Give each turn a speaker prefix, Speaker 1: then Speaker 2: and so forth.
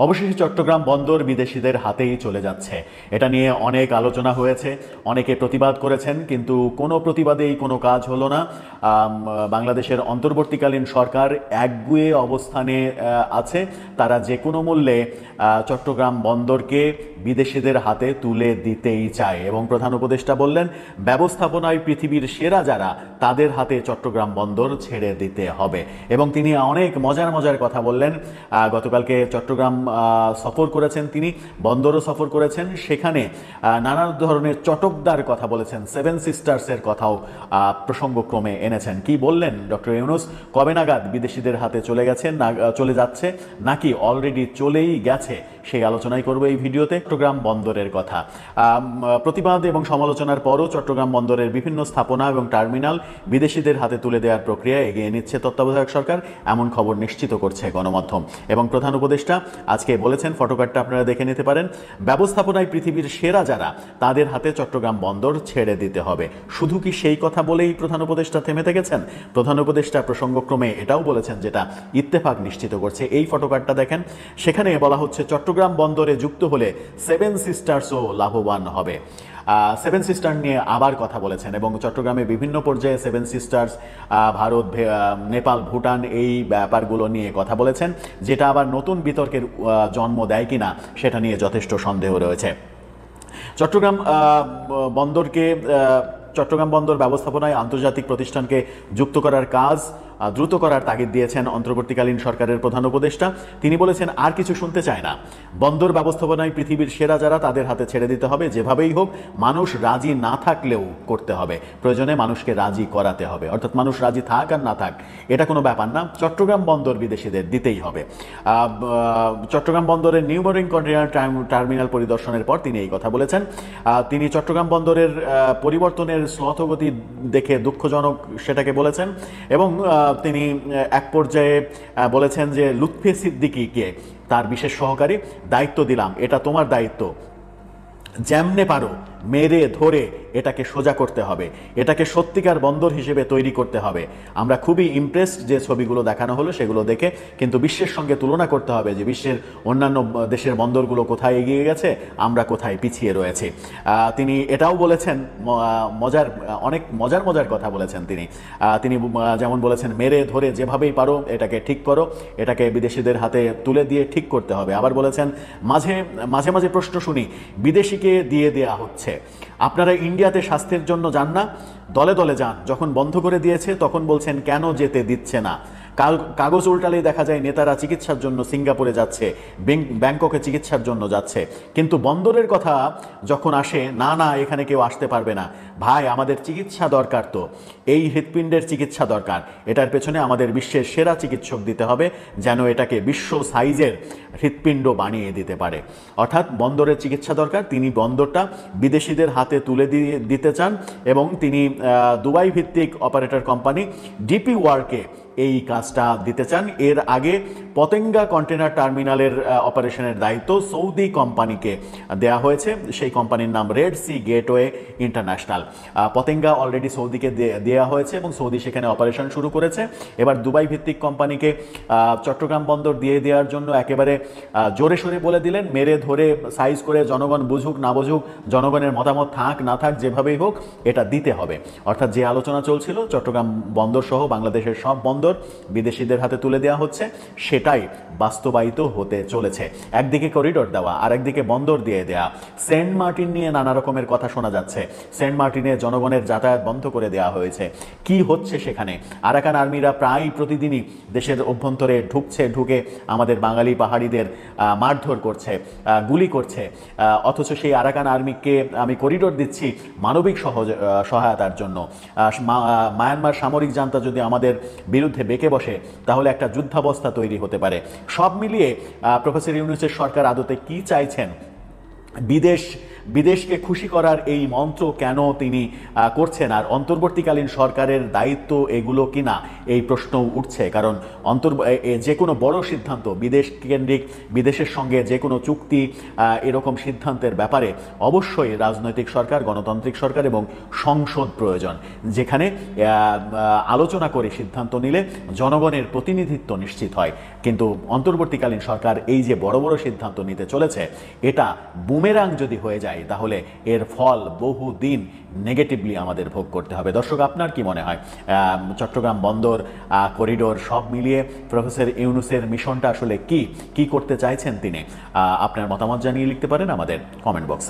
Speaker 1: অবশেষে চট্টগ্রাম বন্দর বিদেশিদের হাতেই চলে যাচ্ছে। এটা নিয়ে অনেক আলোচনা হয়েছে, অনেকে প্রতিবাদ করেছেন, কিন্তু কোনো প্রতিবাদেই কোনো কাজ হলো না। বাংলাদেশের অন্তর্বর্তীকালীন সরকার একগুঁয়ে অবস্থানে আছে। তারা যে কোনো মূল্যে চট্টগ্রাম বন্দরকে বিদেশিদের হাতে তুলে দিতেই চায় এবং প্রধান উপদেষ্টা বললেন, ব্যবস্থাপনায় পৃথিবীর সেরা যারা, তাদের হাতে চট্টগ্রাম বন্দর ছেড়ে দিতে হবে। এবং তিনি অনেক মজার মজার কথা বললেন। গতকালকে চট্টগ্রাম সফর করেছেন, তিনি বন্দরও সফর করেছেন, সেখানে নানা ধরনের চটকদার কথা বলেছেন, সেভেন সিস্টার্সের কথাও প্রসঙ্গক্রমে এনেছেন। কি বললেন ডক্টর ইউনূস? কবে নাগাদ বিদেশিদের হাতে চলে যাচ্ছে নাকি অলরেডি চলেই গেছে, সেই আলোচনাই করবো এই ভিডিওতে। চট্টগ্রাম বন্দরের কথা, প্রতিবাদ এবং সমালোচনার পরও চট্টগ্রাম বন্দরের বিভিন্ন স্থাপনা এবং টার্মিনাল বিদেশিদের হাতে তুলে দেওয়ার প্রক্রিয়া এগিয়ে নিচ্ছে তত্ত্বাবধায়ক সরকার, এমন খবর নিশ্চিত করছে গণমাধ্যম। এবং প্রধান উপদেষ্টা আজকে বলেছেন, ফটোকার্ডটা আপনারা দেখে নিতে পারেন, ব্যবস্থাপনায় পৃথিবীর সেরা যারা, তাদের হাতে চট্টগ্রাম বন্দর ছেড়ে দিতে হবে। শুধু কি সেই কথা বলেই প্রধান উপদেষ্টা থেমে থেকেছেন? প্রধান উপদেষ্টা প্রসঙ্গক্রমে এটাও বলেছেন, যেটা ইত্তেফাক নিশ্চিত করছে। এই ফটোকার্ডটা দেখেন, সেখানে বলা হচ্ছে চট্টগ্রাম বন্দরে যুক্ত হলে সেভেন সিস্টার্সও লাভবান হবে। সেভেন সিস্টার নিয়ে আবার কথা বলেছেন এবং চট্টগ্রামে বিভিন্ন পর্যায়ে সেভেন সিস্টার্স, ভারত, নেপাল, ভুটান, এই ব্যাপারগুলো নিয়ে কথা বলেছেন, যেটা আবার নতুন বিতর্কের জন্ম দেয় কিনা সেটা নিয়ে যথেষ্ট সন্দেহ রয়েছে। চট্টগ্রাম বন্দর ব্যবস্থাপনায় আন্তর্জাতিক প্রতিষ্ঠানকে যুক্ত করার কাজ দ্রুত করার তাগিদ দিয়েছেন অন্তর্বর্তীকালীন সরকারের প্রধান উপদেষ্টা। তিনি বলেছেন, আর কিছু শুনতে চায় না, বন্দর ব্যবস্থাপনায় পৃথিবীর সেরা যারা, তাদের হাতে ছেড়ে দিতে হবে। যেভাবেই হোক, মানুষ রাজি না থাকলেও করতে হবে, প্রয়োজনে মানুষকে রাজি করাতে হবে। অর্থাৎ মানুষ রাজি থাক আর না থাক, এটা কোনো ব্যাপার না, চট্টগ্রাম বন্দর বিদেশিদের দিতেই হবে। চট্টগ্রাম বন্দরের নিউ মেরিন কন্টেইনার টার্মিনাল পরিদর্শনের পর তিনি এই কথা বলেছেন। তিনি চট্টগ্রাম বন্দরের পরিবর্তনের শ্লথগতি দেখে দুঃখজনক সেটাকে বলেছেন এবং তিনি এক পর্যায়ে বলেছেন যে লুৎফে সিদ্দিকীকে, তার বিশেষ সহকারী, দায়িত্ব দিলাম, এটা তোমার দায়িত্ব, যেমনে পারো মেরে ধরে এটাকে সোজা করতে হবে, এটাকে সত্যিকার বন্দর হিসেবে তৈরি করতে হবে। আমরা খুবই ইমপ্রেসড যে ছবিগুলো দেখানো হলো সেগুলো দেখে, কিন্তু বিশ্বের সঙ্গে তুলনা করতে হবে যে বিশ্বের অন্যান্য দেশের বন্দরগুলো কোথায় এগিয়ে গেছে, আমরা কোথায় পিছিয়ে রয়েছি। তিনি এটাও বলেছেন, অনেক মজার কথা বলেছেন তিনি। যেমন বলেছেন, মেরে ধরে যেভাবেই পারো এটাকে ঠিক করো, এটাকে বিদেশিদের হাতে তুলে দিয়ে ঠিক করতে হবে। আবার বলেছেন, মাঝে মাঝে প্রশ্ন শুনি, বিদেশিকে দিয়ে দেয়া হচ্ছে, আপনারা ইন্ডিয়াতে স্বাস্থ্যের জন্য যান না, দলে দলে যান, যখন বন্ধ করে দিয়েছে তখন বলছেন কেন যেতে দিচ্ছে না। কাগজ উল্টালেই দেখা যায় নেতারা চিকিৎসার জন্য সিঙ্গাপুরে যাচ্ছে, ব্যাংককে চিকিৎসার জন্য যাচ্ছে, কিন্তু বন্দরের কথা যখন আসে, না এখানে কেউ আসতে পারবে না। ভাই, আমাদের চিকিৎসা দরকার, তো এই হৃৎপিণ্ডের চিকিৎসা দরকার, এটার পেছনে আমাদের বিশ্বের সেরা চিকিৎসক দিতে হবে, যেন এটাকে বিশ্ব সাইজের হৃৎপিণ্ড বানিয়ে দিতে পারে। অর্থাৎ বন্দরের চিকিৎসা দরকার, তিনি বন্দরটা বিদেশিদের হাতে তুলে দিতে চান এবং তিনি দুবাই ভিত্তিক অপারেটর কোম্পানি ডিপি ওয়ার্ল্ডকে এই কাজটা দিতে চান। এর আগে পতেঙ্গা কন্টেনার টার্মিনালের অপারেশনের দায়িত্ব সৌদি কোম্পানিকে দেয়া হয়েছে, সেই কোম্পানির নাম red sea gateway international. Patenga already সৌদিকে দেওয়া হয়েছে এবং সৌদি সেখানে অপারেশন শুরু করেছে। এবার দুবাই ভিত্তিক কোম্পানিকে চট্টগ্রাম বন্দর দিয়ে দেওয়ার জন্য একেবারে জোরে সোরে বলে দিলেন, মেরে ধরে সাইজ করে, জনগণ বুঝুক না বুঝুক, জনগণের মতামত থাক না থাক, যেভাবেই হোক এটা দিতে হবে। অর্থাৎ যে আলোচনা চলছিল চট্টগ্রাম বন্দর সহ বাংলাদেশের সব বন্দর বিদেশিদের হাতে তুলে দেওয়া হচ্ছে, সেটাই বাস্তবায়িত হতে চলেছে। একদিকে করিডোর দেওয়া, আর একদিকে বন্দর দিয়ে দেওয়া। সেন্ট মার্টিন নিয়ে নানা রকমের কথা শোনা যাচ্ছে, সেন্ট মার্টিনে জনগণের যাতায়াত বন্ধ করে দেওয়া হয়েছে। কি হচ্ছে সেখানে? আরাকান আর্মিরা প্রায় প্রতিদিনই দেশের অভ্যন্তরে ঢুকে আমাদের বাঙালি পাহাড়িদের মারধর করছে, গুলি করছে, অথচ সেই আরাকান আর্মিকে আমি করিডোর দিচ্ছি মানবিক সহায়তার জন্য। মায়ানমার সামরিক জান্তা যদি আমাদের বিরুদ্ধে বেঁকে বসে, তাহলে একটা যুদ্ধাবস্থা তৈরি হতে পারে। সব মিলিয়ে প্রফেসর ইউনূসের সরকার আদতে কি চাইছেন? বিদেশকে খুশি করার এই মন্ত্র কেন তিনি করছেন, আর অন্তর্বর্তীকালীন সরকারের দায়িত্ব এগুলো কিনা এই প্রশ্ন উঠছে। কারণ যে কোনো বড় সিদ্ধান্ত, বিদেশ কেন্দ্রিক, বিদেশের সঙ্গে যে কোনো চুক্তি, এরকম সিদ্ধান্তের ব্যাপারে অবশ্যই রাজনৈতিক সরকার, গণতান্ত্রিক সরকার এবং সংসদ প্রয়োজন, যেখানে আলোচনা করে সিদ্ধান্ত নিলে জনগণের প্রতিনিধিত্ব নিশ্চিত হয়। কিন্তু অন্তর্বর্তীকালীন সরকার এই যে বড় বড় সিদ্ধান্ত নিতে চলেছে, এটা বুমেরাং যদি হয়ে যায় তাহলে এর ফল বহুদিন নেগেটিভলি আমাদের ভোগ করতে হবে। দর্শক, আপনার কি মনে হয় চট্টগ্রাম বন্দর করিডোর সব মিলিয়ে প্রফেসর ইউনূসের মিশনটা আসলে কি করতে চাইছেন তিনি? আপনার মতামত জানিয়ে লিখতে পারেন আমাদের কমেন্ট বক্সে।